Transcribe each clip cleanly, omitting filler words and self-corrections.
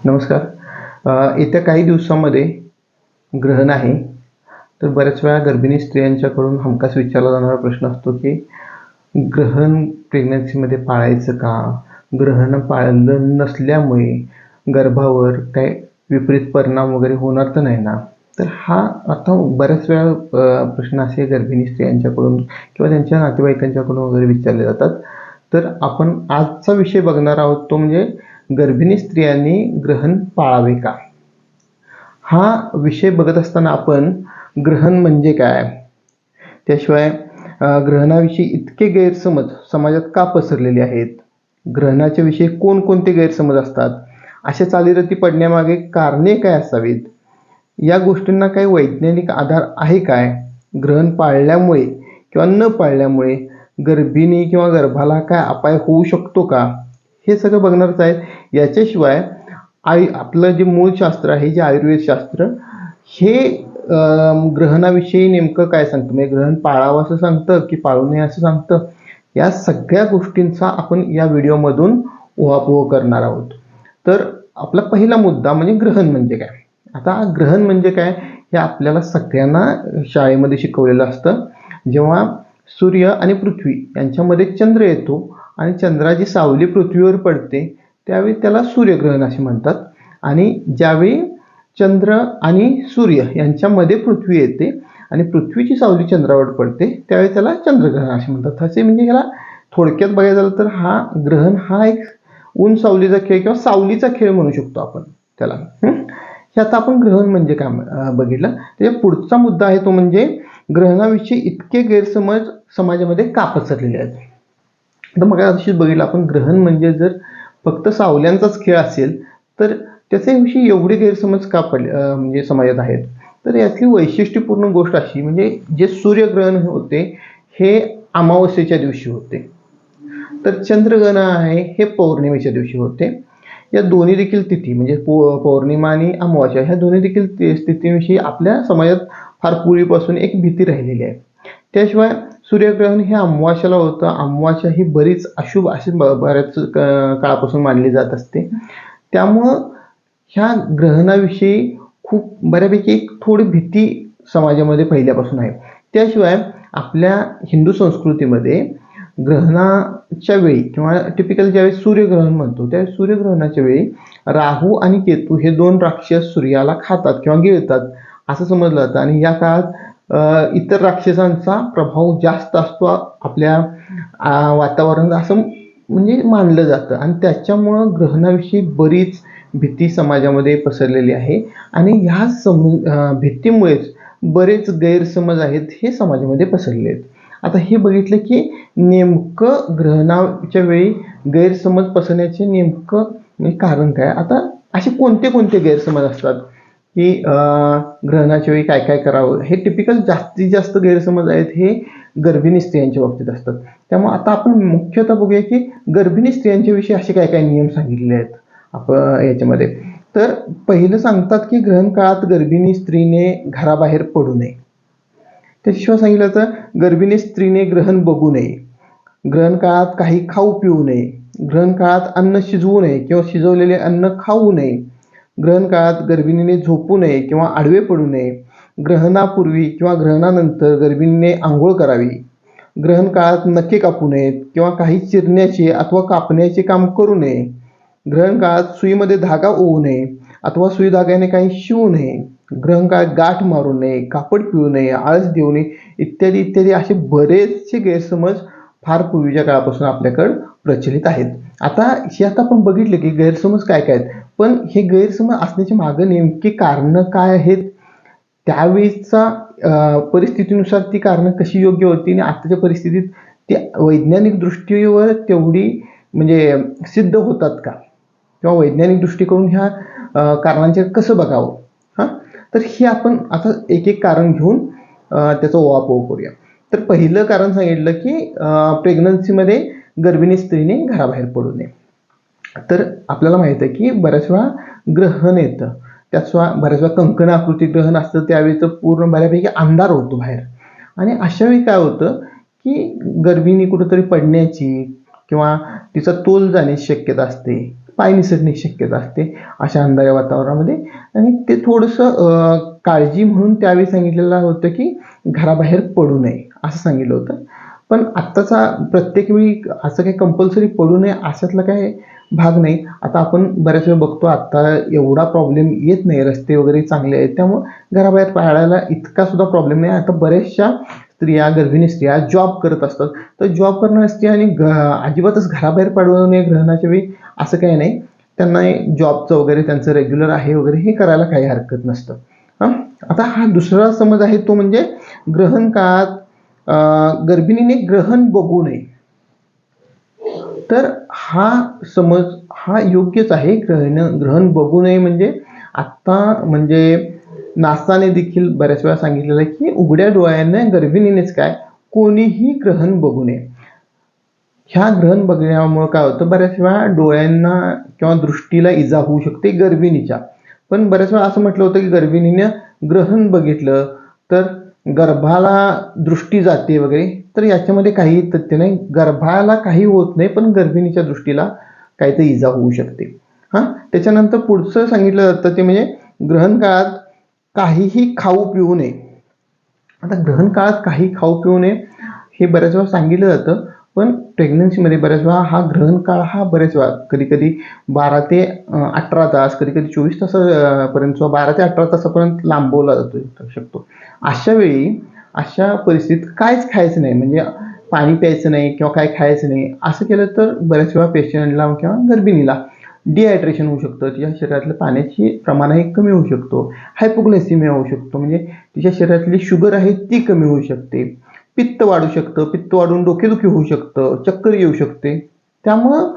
नमस्कार. येत्या काही दिवसामध्ये ग्रहण आहे. तर बऱ्याच वेळा गर्भिणी स्त्रियांच्याकडून हमखास विचारला जाणारा प्रश्न असतो की ग्रहण प्रेग्नन्सीमध्ये पाळायचं का? ग्रहण पाळलं नसल्यामुळे गर्भावर काही विपरीत परिणाम वगैरे होणार तर नाही ना? तर हा आता बऱ्याच वेळा प्रश्न असे गर्भिणी स्त्रियांच्याकडून किंवा त्यांच्या नातेवाईकांच्याकडून वगैरे विचारले जातात. तर आपण आजचा विषय बघणार आहोत तो म्हणजे गर्भिणी स्त्रियांनी ग्रहण पाळावे का? हा विषय बघत असताना आपण ग्रहण म्हणजे काय, त्याशिवाय ग्रहणाविषयी इतके गैरसमज समाजात का पसरलेले आहेत, ग्रहणाच्या विषयी कोणकोणते गैरसमज असतात, अशा चालीरीती पडण्यामागे कारणे काय असावीत, या गोष्टींना काही वैज्ञानिक आधार आहे काय, ग्रहण पाळल्यामुळे किंवा न पाळल्यामुळे गर्भिणी किंवा गर्भाला काय अपाय होऊ शकतो का, हे सगळं बघणारच आहेत. याच्याशिवाय आपलं जे मूळ शास्त्र आहे, जे आयुर्वेद शास्त्र, हे ग्रहणाविषयी नेमकं काय सांगतं, म्हणजे ग्रहण पाळावं असं सांगतं की पाळू नये असं सांगतं, या सगळ्या गोष्टींचा आपण या व्हिडिओमधून उहापोह करणार आहोत. तर आपला पहिला मुद्दा म्हणजे ग्रहण म्हणजे काय. आता ग्रहण म्हणजे काय हे आपल्याला सगळ्यांना शाळेमध्ये शिकवलेलं असतं. जेव्हा सूर्य आणि पृथ्वी यांच्यामध्ये चंद्र येतो आणि चंद्राची सावली पृथ्वीवर पडते त्यावेळी त्याला सूर्यग्रहण असे म्हणतात. आणि ज्यावेळी चंद्र आणि सूर्य यांच्यामध्ये पृथ्वी येते आणि पृथ्वीची सावली चंद्रावर पडते त्यावेळी त्याला चंद्रग्रहण असे म्हणतात. असे म्हणजे ह्याला थोडक्यात बघायचं झालं तर हा ग्रहण हा एक ऊन सावलीचा खेळ किंवा सावलीचा खेळ म्हणू शकतो आपण त्याला. हे आता आपण ग्रहण म्हणजे काय बघितलं. त्याच्या पुढचा मुद्दा आहे तो म्हणजे ग्रहणाविषयी इतके गैरसमज समाजामध्ये का पसरलेले आहेत. तर मग अशीच बघितलं आपण, ग्रहण म्हणजे जर फक्त सावल्यांचाच खेळ असेल तर त्याच्याविषयी एवढे गैरसमज का पडले म्हणजे समाजात आहेत. तर यातली वैशिष्ट्यपूर्ण गोष्ट अशी म्हणजे जे सूर्यग्रहण होते हे अमावस्येच्या दिवशी होते, तर चंद्रग्रहण आहे हे पौर्णिमेच्या दिवशी होते. या दोन्ही देखील तिथी म्हणजे पौर्णिमा आणि अमावस्या ह्या दोन्ही देखील तिथीविषयी आपल्या समाजात फार पूर्वीपासून एक भीती राहिलेली आहे. त्याशिवाय सूर्यग्रहण हे अमावास्याला होतं. अमावास्या ही बरीच अशुभ अशी बऱ्याच काळापासून मानली जात असते. त्यामुळं ह्या ग्रहणाविषयी खूप बऱ्यापैकी एक थोडी भीती समाजामध्ये पहिल्यापासून आहे. त्याशिवाय आपल्या हिंदू संस्कृतीमध्ये ग्रहणाच्या वेळी किंवा टिपिकल ज्यावेळी सूर्यग्रहण म्हणतो त्या सूर्यग्रहणाच्या वेळी राहू आणि केतू हे दोन राक्षस सूर्याला खातात किंवा गिळतात असं समजलं जातं. आणि या काळात इतर राक्षसांचा प्रभाव जास्त असतो आपल्या वातावरणात असं म्हणजे मानलं जातं. आणि त्याच्यामुळं ग्रहणाविषयी बरीच भीती समाजामध्ये पसरलेली आहे. आणि ह्या भीतीमुळेच बरेच गैरसमज आहेत हे समाजामध्ये पसरले आहेत. आता हे बघितलं की नेमकं ग्रहणाच्या वेळी गैरसमज पसरण्याचे नेमकं कारण काय. आता असे कोणते कोणते गैरसमज असतात की ग्रहणाच्या वेळी काय काय करावं, हे टिपिकल जास्तीत जास्त गैरसमज आहेत हे गर्भिणी स्त्रियांच्या बाबतीत असतात. त्यामुळे आता आपण मुख्यतः बघूया की गर्भिणी स्त्रियांच्या विषयी असे काय काय नियम सांगितलेले आहेत आपण याच्यामध्ये. तर पहिलं सांगतात की ग्रहण काळात गर्भिणी स्त्रीने घराबाहेर पडू नये. त्याशिवाय सांगितलं तर गर्भिणी स्त्रीने ग्रहण बघू नये, ग्रहण काळात काही खाऊ पिऊ नये, ग्रहण काळात अन्न शिजवू नये किंवा शिजवलेले अन्न खाऊ नये, ग्रहण काळात गर्भिणीने झोपू नये किंवा आडवे पडू नये, ग्रहणापूर्वी किंवा ग्रहणानंतर गर्भिणीने आंघोळ करावी, ग्रहण काळात नखे कापू नयेत किंवा काही चिरण्याचे अथवा कापण्याचे काम करू नये, ग्रहण काळात सुईमध्ये धागा ओवू नये अथवा सुई धाग्याने काही शिवू नये, ग्रहण काळात गाठ मारू नये, कापड पिळू नये, आळस देऊ नये, इत्यादी इत्यादी असे बरेचसे गैरसमज फार पूर्वीच्या काळापासून आपल्याकडे प्रचलित आहेत. आता आपण बघितलं की गैरसमज काय काय आहेत, पण हे गैरसमज असण्याची मागे नेमकी कारणं काय आहेत, त्यावेळीचा परिस्थितीनुसार ती कारणं कशी योग्य होती आणि आताच्या परिस्थितीत ती वैज्ञानिक दृष्टीवर तेवढी म्हणजे सिद्ध होतात का, किंवा वैज्ञानिक दृष्टीकोन ह्या कारणांचे कसं बघावं. तर हे आपण आता एक एक कारण घेऊन त्याचा उहापोह करूया. तर पहिलं कारण सांगितलं की प्रेग्नन्सीमध्ये गर्भिणी स्त्रीने घराबाहेर पडू नये. तर आपल्याला माहित आहे की बऱ्याच वेळा ग्रहण येतं, त्याशिवाय बऱ्याच वेळा कंकण आकृती ग्रहण असतं, त्यावेळेचं पूर्ण बऱ्यापैकी अंधार होतो बाहेर. आणि अशा वेळी काय होतं की गर्भिणी कुठंतरी पडण्याची किंवा तिचा तोल जाण्याची शक्यता असते. पाय निसटण्याची शक्यता असते अशा अंधाऱ्या वातावरणामध्ये. आणि ते थोडंसं काळजी म्हणून त्यावेळी सांगितलेलं होतं की घराबाहेर पडू नये असं सांगितलं होतं. पण आत्ताचा प्रत्येक वेळी असं काही कंपल्सरी पडू नये अशातला काही भाग नाही. आता आपण बऱ्याच वेळा बघतो आता एवढा प्रॉब्लेम येत नाही, रस्ते वगैरे चांगले आहेत त्यामुळं घराबाहेर पडायला इतका सुद्धा प्रॉब्लेम नाही. आता बऱ्याचशा स्त्रिया, गर्भिणी स्त्रिया जॉब करत असतात, तर जॉब करणाऱ्या स्त्रियांनी अजिबातच घराबाहेर पडू नये ग्रहणाच्या वेळी असं काही नाही. त्यांना जॉबचं वगैरे त्यांचं रेग्युलर आहे वगैरे हे करायला काही हरकत नसतं. आता हा दुसरा समज आहे तो म्हणजे ग्रहण काळात गर्भिणीने ग्रहण बघू नये. तर हा समज हा योग्यच आहे. ग्रहण बघू नये म्हणजे आत्ता म्हणजे नासाने देखील बऱ्याच वेळा सांगितलेलं आहे की उघड्या डोळ्याने गर्भिणीनेच काय कोणीही ग्रहण बघू नये. ह्या ग्रहण बघण्यामुळे काय होतं, बऱ्याच वेळा डोळ्यांना किंवा दृष्टीला इजा होऊ शकते गर्भिणीच्या. पण बऱ्याच वेळा असं म्हटलं होतं की गर्भिणीने ग्रहण बघितलं तर गर्भाला दृष्टी जाते वगैरे, तर याच्यामध्ये काही तथ्य नाही. गर्भाला काही होत नाही पण गर्भिणीच्या दृष्टीला काहीतरी इजा होऊ शकते. त्याच्यानंतर पुढचं सांगितलं जातं ते म्हणजे ग्रहण काळात काहीही खाऊ पिऊ नये. आता ग्रहण काळात काही खाऊ पिऊ नये हे बऱ्याच वेळा सांगितलं जातं, पण प्रेग्नन्सीमध्ये बऱ्याच वेळा हा ग्रहण काळ हा बऱ्याच वेळा कधी कधी 12 ते 18 तास, कधी कधी 24 तासापर्यंत किंवा 12 ते 18 तासापर्यंत लांबवला जातो शकतो. अशा वेळी अशा परिस्थितीत काहीच खायचं नाही, म्हणजे पाणी प्यायचं नाही किंवा काय खायचं नाही. असं केलं तर बऱ्याच वेळा पेशंटला किंवा गर्भिणीला डिहायड्रेशन होऊ शकतं, तिच्या शरीरातलं पाण्याची प्रमाणही कमी होऊ शकतो, हायपोग्लायसिमिया होऊ शकतो, म्हणजे तिच्या शरीरातली शुगर आहे ती कमी होऊ शकते, पित्त वाढू शकतं, पित्त वाढून डोकेदुखी होऊ शकतं, चक्कर येऊ शकते. त्यामुळं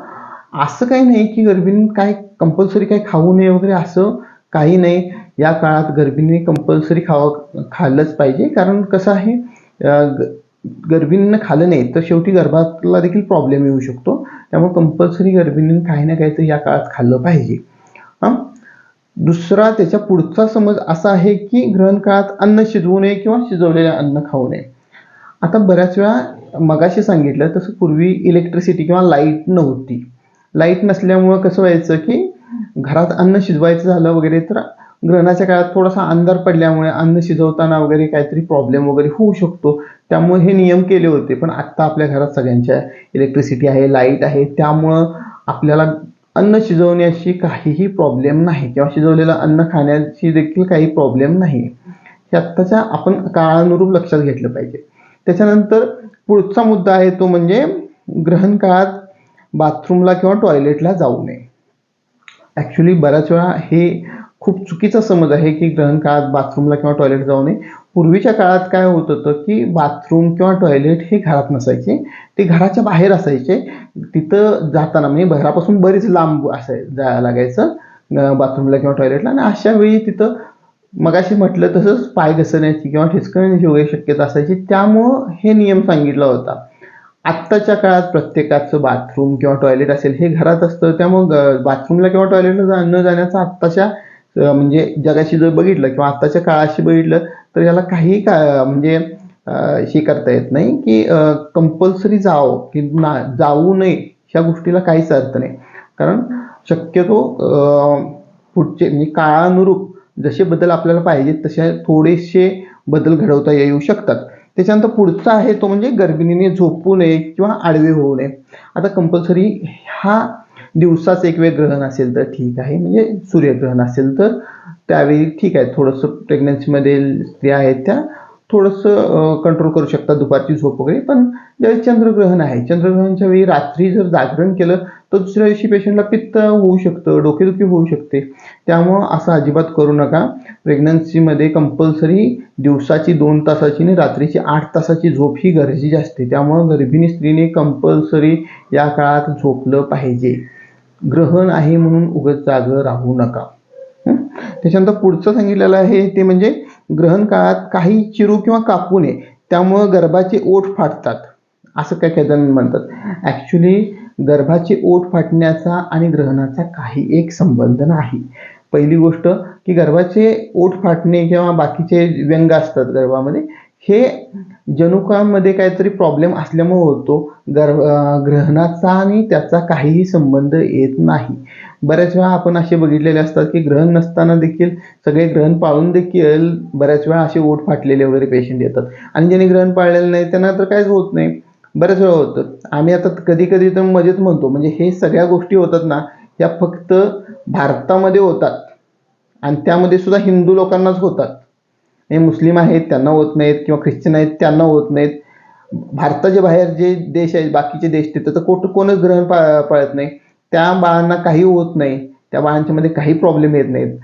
असं काही नाही की गर्भिणी काय कंपल्सरी काही खाऊ नये वगैरे असं काही नाही. या काळात गर्भिणीने कंपल्सरी खाल्लंच पाहिजे, कारण कसं आहे गर्भिणीनं खाल्लं नाही तर शेवटी गर्भाला देखील प्रॉब्लेम येऊ शकतो. त्यामुळे कंपल्सरी गर्भिणीने काही ना काहीतरी या काळात खाल्लं पाहिजे. दुसरा त्याच्या पुढचा समज असा आहे की ग्रहण काळात अन्न शिजवू नये किंवा शिजवलेले अन्न खाऊ नये. आता बऱ्याच वेळा मगाशी सांगितलं तसं पूर्वी इलेक्ट्रिसिटी किंवा लाईट नव्हती. लाईट नसल्यामुळं कसं व्हायचं की घरात अन्न शिजवायचं झालं वगैरे तर ग्रहणाच्या काळात थोडासा अंधार पडल्यामुळे अन्न शिजवताना वगैरे काहीतरी प्रॉब्लेम वगैरे होऊ शकतो. त्यामुळे हे नियम केले होते. पण आत्ता आपल्या घरात सगळ्यांच्या इलेक्ट्रिसिटी आहे, लाईट आहे, त्यामुळं आपल्याला अन्न शिजवण्याची काहीही प्रॉब्लेम नाही किंवा शिजवलेलं अन्न खाण्याची देखील काही प्रॉब्लेम नाही. हे आत्ताच्या आपण काळानुरूप लक्षात घेतलं पाहिजे. त्याच्यानंतर पुढचा मुद्दा आहे तो म्हणजे ग्रहण काळात बाथरूमला किंवा टॉयलेटला जाऊ नये. ॲक्च्युली बऱ्याच वेळा हे खूप चुकीचा समज आहे की ग्रहण काळात बाथरूमला किंवा टॉयलेट जाऊ नये. पूर्वीच्या काळात काय होत होतं की बाथरूम किंवा टॉयलेट हे घरात नसायचे, ते घराच्या बाहेर असायचे. तिथं जाताना म्हणजे घरापासून बरीच लांब जायला लागायचं बाथरूमला किंवा टॉयलेटला. आणि अशा वेळी तिथं मगाशी म्हटलं तसंच पाय घसरण्याची किंवा ठिचकण्याची वगैरे शक्यता असायची. त्यामुळं हे नियम सांगितला होता. आत्ताच्या काळात प्रत्येकाचं बाथरूम किंवा टॉयलेट असेल हे घरात असतं, त्यामुळं बाथरूमला किंवा टॉयलेटला न जाण्याचा आत्ताच्या म्हणजे जगाशी जर बघितलं किंवा आत्ताच्या काळाशी बघितलं तर याला काही म्हणजे हे करता येत नाही की कंपल्सरी की जाऊ नये ह्या गोष्टीला काहीच अर्थ नाही. कारण शक्यतो पुढचे म्हणजे काळानुरूप जसे बदल आपल्याला पाहिजेत तसे थोडेसे बदल घडवता येऊ शकतात. त्याच्यानंतर पुढचा आहे तो म्हणजे गर्भिणीने झोपू नये किंवा आडवे होऊ नये. आता कंपल्सरी हा दिवसाच एक वेळ ग्रहण असेल तर ठीक आहे, म्हणजे सूर्यग्रहण असेल तर त्यावेळी ठीक आहे, थोडंसं प्रेग्नन्सीमध्ये स्त्रिया आहेत त्या थोडंसं कंट्रोल करू शकतात दुपारची झोप वगैरे. पण ज्यावेळी चंद्रग्रहण आहे, चंद्रग्रहणाच्या वेळी रात्री जर जागरण केलं तर दुसऱ्या दिवशी पेशंटला पित्त होऊ शकतं, डोकेदुखी होऊ शकते. त्यामुळं असं अजिबात करू नका. प्रेग्नन्सीमध्ये कंपल्सरी दिवसाची 2 तासाची आणि रात्रीची 8 तासाची झोप ही गरजेची असते. त्यामुळं गर्भिणी स्त्रीने कंपल्सरी या काळात झोपलं पाहिजे. ग्रहण आहे म्हणून उगाच जागं राहू नका. त्याच्यानंतर पुढचं सांगितलेलं आहे ते म्हणजे ग्रहण काळात काही चिरू किंवा कापू नये, त्यामुळं गर्भाचे ओठ फाटतात असं काही जण म्हणतात. ॲक्च्युली गर्भाचे ओठ फाटण्याचा आणि ग्रहणाचा काही एक संबंध नाही. पहिली गोष्ट की गर्भाचे ओठ फाटणे किंवा बाकीचे व्यंग असतात गर्भामध्ये हे जनुकामध्ये काहीतरी प्रॉब्लेम असल्यामुळे होतो. ग्रहणाचा आणि त्याचा काहीही संबंध येत नाही. बऱ्याच वेळा आपण असे बघितलेले असतात की ग्रहण नसताना देखील सगळे ग्रहण पाळून देखील बऱ्याच वेळा असे ओठ फाटलेले वगैरे पेशंट येतात, आणि ज्यांनी ग्रहण पाळलेलं नाही त्यांना तर काहीच होत नाही. बऱ्याच वेळा होतं. आम्ही आता कधी कधी तर मजेत म्हणतो, म्हणजे हे सगळ्या गोष्टी होतात ना, या फक्त भारतामध्ये होतात, आणि त्यामध्ये सुद्धा हिंदू लोकांनाच होतात. हे मुस्लिम आहेत त्यांना होत नाहीत, किंवा ख्रिश्चन आहेत त्यांना होत नाहीत. भारताच्या बाहेर जे देश आहेत, बाकीचे देश, तिथं तर कोणच ग्रहण पाळत नाही. त्या बाळांना काही होत नाही, त्या बाळांच्यामध्ये काही प्रॉब्लेम येत नाहीत.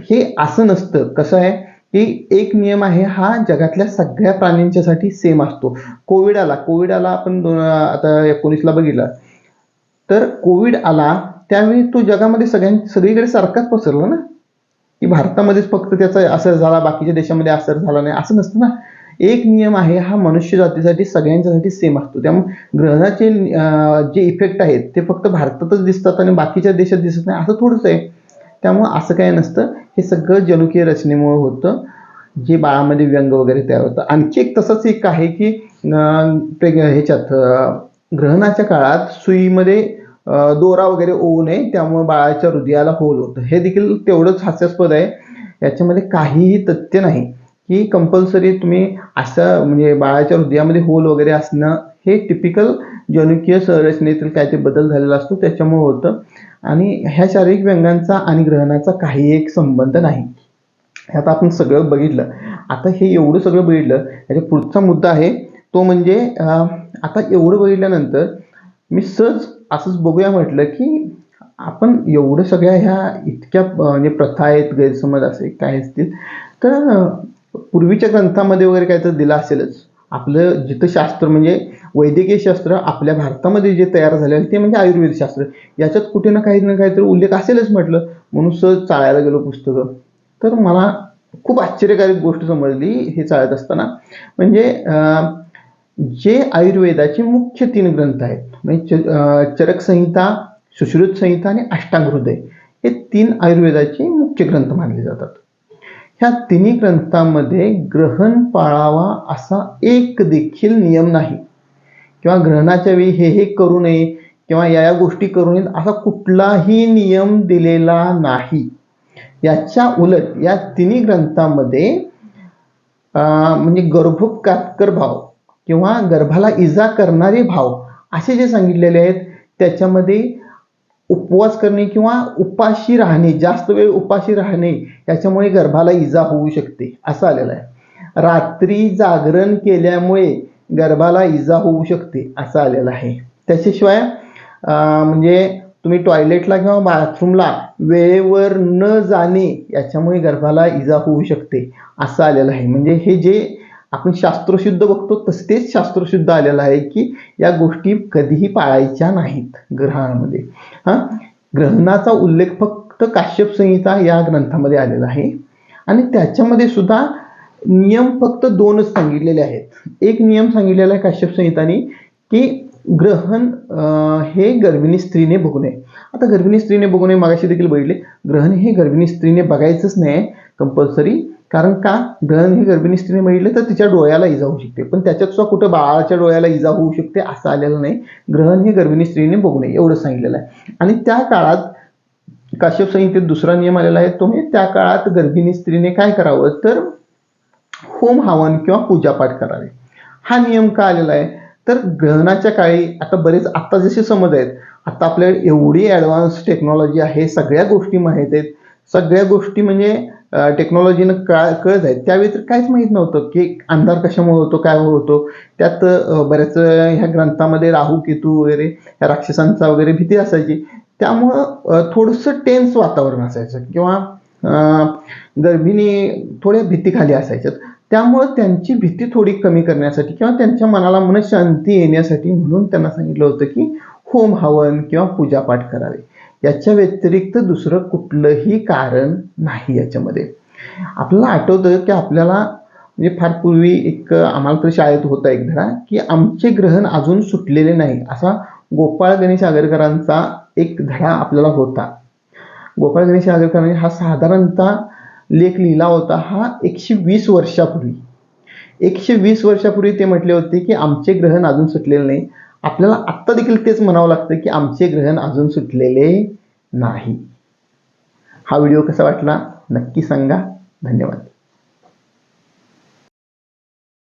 हे असं नसतं. कसं आहे की एक नियम आहे, हा जगातल्या सगळ्या प्राण्यांच्यासाठी सेम असतो. कोविड आला आपण आता 19ला बघितला, तर कोविड आला त्यावेळी तो जगामध्ये सगळीकडे सारखाच पसरला ना, की भारतामध्येच फक्त त्याचा असर झाला, बाकीच्या देशामध्ये असर झाला नाही, असं नसतं ना. एक नियम आहे, हा मनुष्य जातीसाठी सगळ्यांच्यासाठी सेम असतो. त्यामुळे ग्रहणाचे जे इफेक्ट आहेत ते फक्त भारतातच दिसतात आणि बाकीच्या देशात दिसत नाही, असं थोडंच आहे. त्यामुळं असं काय नसतं. हे सगळं जनुकीय रचनेमुळे होतं, जे बाळामध्ये व्यंग वगैरे तयार होतं. आणखी एक तसंच एक आहे की ह्याच्यात ग्रहणाच्या काळात सुईमध्ये दोरा वगैरे होऊ नये, त्यामुळे बाळाच्या हृदयाला होल होतं. हे देखील तेवढंच हास्यास्पद आहे. याच्यामध्ये काहीही तथ्य नाही की कंपल्सरी तुम्ही असं, म्हणजे बाळाच्या हृदयामध्ये होल वगैरे असणं हे टिपिकल जनुकीय संरचनेतील काय ते बदल झालेला असतो त्याच्यामुळे होतं. आणि ह्या शारीरिक व्यंगांचा आणि ग्रहणाचा काही एक संबंध नाही. ह्यात आपण सगळं बघितलं. आता हे एवढं सगळं बघितलं, याच्या पुढचा मुद्दा आहे तो म्हणजे आता एवढं बघितल्यानंतर मी सहज असंच बघूया म्हटलं की आपण एवढं सगळ्या ह्या इतक्या म्हणजे प्रथा आहेत, गैरसमज असे काय असतील, तर पूर्वीच्या ग्रंथामध्ये वगैरे काय तर दिलं असेलच. आपलं जिथं शास्त्र म्हणजे वैद्यकीय शास्त्र आपल्या भारतामध्ये जे तयार झालेलं ते म्हणजे आयुर्वेद शास्त्र, याच्यात कुठे ना काहीतरी उल्लेख असेलच म्हटलं, म्हणून सहज चाळायला गेलो पुस्तकं. तर मला खूप आश्चर्यकारक गोष्ट समजली हे चाळत असताना. म्हणजे जे आयुर्वेदाचे मुख्य 3 ग्रंथ आहेत, म्हणजे चरक संहिता, सुश्रुत संहिता आणि अष्टांग हृदय, हे 3 आयुर्वेदाचे मुख्य ग्रंथ मानले जातात. ह्या तिन्ही ग्रंथांमध्ये ग्रहण पाळावा असा एक देखील नियम नाही, किंवा ग्रहणाच्या वेळी हे करू नये किंवा या गोष्टी करू नयेत असा कुठलाही नियम दिलेला नाही. याच्या उलट या तिन्ही ग्रंथांमध्ये म्हणजे गर्भोपकार भाव किंवा गर्भाला इजा करणारे भाव असे जे सांगितलेले आहेत, त्याच्यामध्ये उपवास करणे किंवा उपाशी राहणे, जास्त वेळ उपाशी राहणे, याच्यामुळे गर्भाला इजा होऊ शकते असं आलेलं आहे. रात्री जागरण केल्यामुळे गर्भाला इजा होऊ शकते असं आलेलं आहे. त्याच्याशिवाय म्हणजे तुम्ही टॉयलेटला किंवा बाथरूमला वेळेवर न जाणे, याच्यामुळे गर्भाला इजा होऊ शकते असं आलेलं आहे. म्हणजे हे जे आपण शास्त्रशुद्ध बघतो तेच शास्त्रशुद्ध आलेलं आहे की या गोष्टी कधीही पाळायच्या नाहीत ग्रहणामध्ये. ग्रहणाचा उल्लेख फक्त काश्यप संहिता या ग्रंथामध्ये आलेला आहे, आणि त्याच्यामध्ये सुद्धा नियम फक्त 2च सांगितलेले आहेत. एक नियम सांगितलेला आहे काश्यप संहिताने की ग्रहण हे गर्भिणी स्त्रीने बघू नये. आता गर्भिणी स्त्रीने बघू नये मागाशी देखील बघितले, ग्रहण हे गर्भिणी स्त्रीने बघायचंच नाही कंपल्सरी. कारण का, ग्रहण हे गर्भिणी स्त्रीने बघितले तर तिच्या डोळ्याला इजा होऊ शकते, पण त्याच्यात सुद्धा कुठं बाळाच्या डोळ्याला इजा होऊ शकते असं आलेलं नाही. ग्रहण हे गर्भिणी स्त्रीने बघू नये एवढं सांगितलेलं आहे. आणि त्या काळात काश्यप संहितेत दुसरा नियम आलेला आहे, तो म्हणजे त्या काळात गर्भिणी स्त्रीने काय करावं तर होम हवन किंवा पूजापाठ करावे. हा नियम का आलेला आहे तर ग्रहणाच्या काळी आता जसे समज आहेत, आता आपल्याला एवढी ॲडव्हान्स टेक्नॉलॉजी आहे, सगळ्या गोष्टी माहीत आहेत, सगळ्या गोष्टी म्हणजे टेक्नॉलॉजीनं कळत आहेत. त्यावेळी तर काहीच माहीत नव्हतं की अंधार कशामुळे होतो, काय होतो. त्यात बऱ्याच ह्या ग्रंथामध्ये राहू केतू वगैरे ह्या राक्षसांचा वगैरे भीती असायची, त्यामुळं थोडंसं टेन्स वातावरण असायचं, किंवा गर्भिणी थोड्या भीतीखाली असायच्यात. त्यामुळं त्यांची भीती थोडी कमी करण्यासाठी किंवा त्यांच्या मनाला मनशांती येण्यासाठी म्हणून त्यांना सांगितलं होतं की होम हवन किंवा पूजापाठ करावे. याच्या व्यतिरिक्त दुसरं कुठलंही कारण नाही याच्यामध्ये. आपल्याला आठवतं की आपल्याला म्हणजे फार पूर्वी आम्हाला तर शाळेत होता एक धडा की आमचे ग्रहण अजून सुटलेले नाही, असा गोपाळ गणेश आगरकरांचा एक धडा आपल्याला होता. गोपाळ गणेश आगरकरांनी हा साधारणतः लेख लिहिला होता, हा 120 वर्षापूर्वी. 120 वर्षापूर्वी ते म्हटले होते की आमचे ग्रहण अजून सुटलेले नाही. आपल्याला आत्ता देखील तेच म्हणावं लागतं की आमचे ग्रहण अजून सुटलेले नाही. हा व्हिडिओ कसा वाटला नक्की सांगा. धन्यवाद.